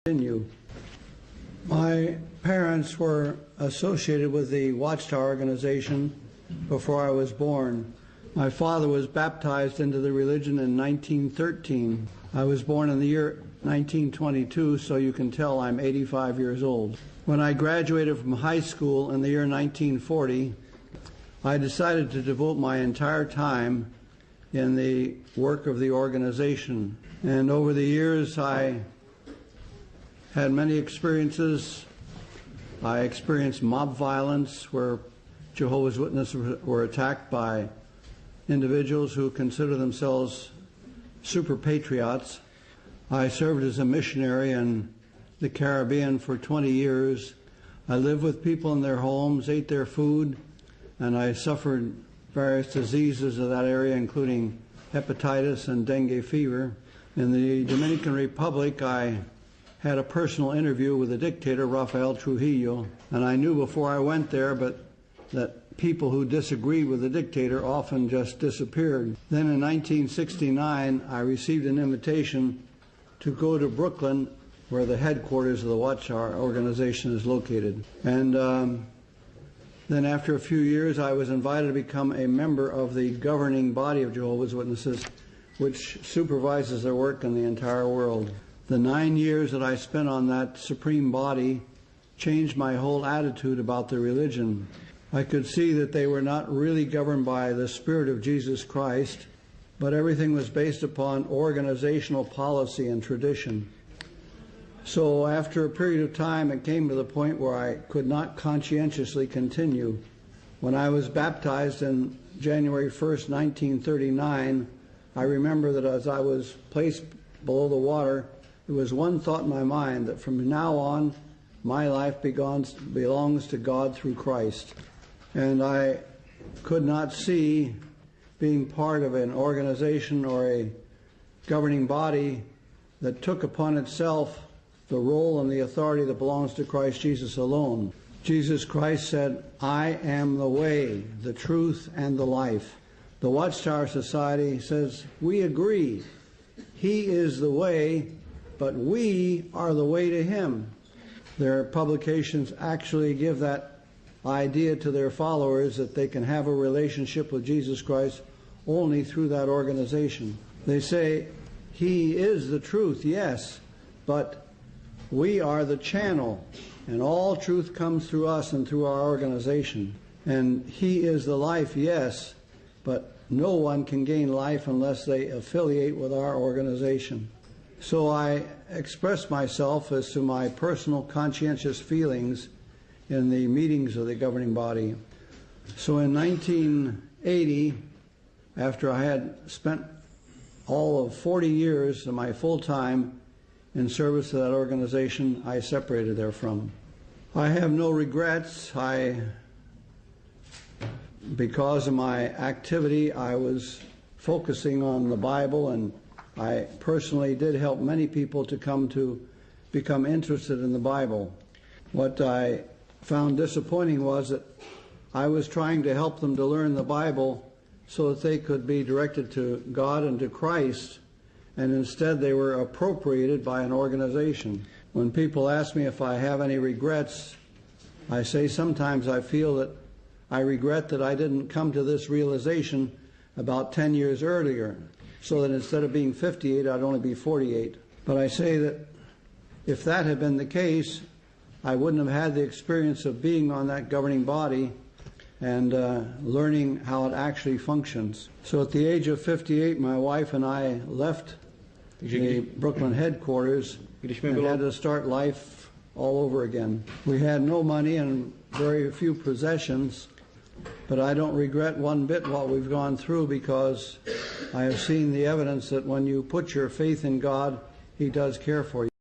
continue. My parents were associated with the Watchtower organization before I was born. My father was baptized into the religion in 1913. I was born in the year 1922, so you can tell I'm 85 years old. When I graduated from high school in the year 1940, I decided to devote my entire time in the work of the organization. And over the years, I had many experiences. I experienced mob violence where Jehovah's Witnesses were attacked by individuals who consider themselves super patriots. I served as a missionary in the Caribbean for 20 years. I lived with people in their homes, ate their food, and I suffered various diseases of that area, including hepatitis and dengue fever. In the Dominican Republic, I had a personal interview with the dictator, Rafael Trujillo, and I knew before I went there that people who disagreed with the dictator often just disappeared. Then in 1969, I received an invitation to go to Brooklyn, where the headquarters of the Watchtower organization is located. And then after a few years, I was invited to become a member of the governing body of Jehovah's Witnesses, which supervises their work in the entire world. The 9 years that I spent on that supreme body changed my whole attitude about the religion. I could see that they were not really governed by the Spirit of Jesus Christ, but everything was based upon organizational policy and tradition. So after a period of time, it came to the point where I could not conscientiously continue. When I was baptized in January 1st, 1939, I remember that as I was placed below the water, there was one thought in my mind that from now on, my life belongs to God through Christ. And I could not see being part of an organization or a governing body that took upon itself the role and the authority that belongs to Christ Jesus alone. Jesus Christ said, "I am the way, the truth, and the life." The Watchtower Society says, we agree. He is the way, but we are the way to Him. Their publications actually give that idea to their followers that they can have a relationship with Jesus Christ only through that organization. They say, He is the truth, yes, but we are the channel, and all truth comes through us and through our organization. And He is the life, yes, but no one can gain life unless they affiliate with our organization. So I expressed myself as to my personal conscientious feelings in the meetings of the governing body. So in 1980, after I had spent all of 40 years of my full time in service to that organization, I separated therefrom. I have no regrets. Because of my activity, I was focusing on the Bible, and I personally did help many people to come to become interested in the Bible. What I found disappointing was that I was trying to help them to learn the Bible so that they could be directed to God and to Christ, and instead they were appropriated by an organization. When people ask me if I have any regrets, I say sometimes I feel that I regret that I didn't come to this realization about 10 years earlier, so that instead of being 58, I'd only be 48. But I say that if that had been the case, I wouldn't have had the experience of being on that governing body and learning how it actually functions. So at the age of 58, my wife and I left the Brooklyn headquarters and had to start life all over again. We had no money and very few possessions, but I don't regret one bit what we've gone through, because I have seen the evidence that when you put your faith in God, He does care for you.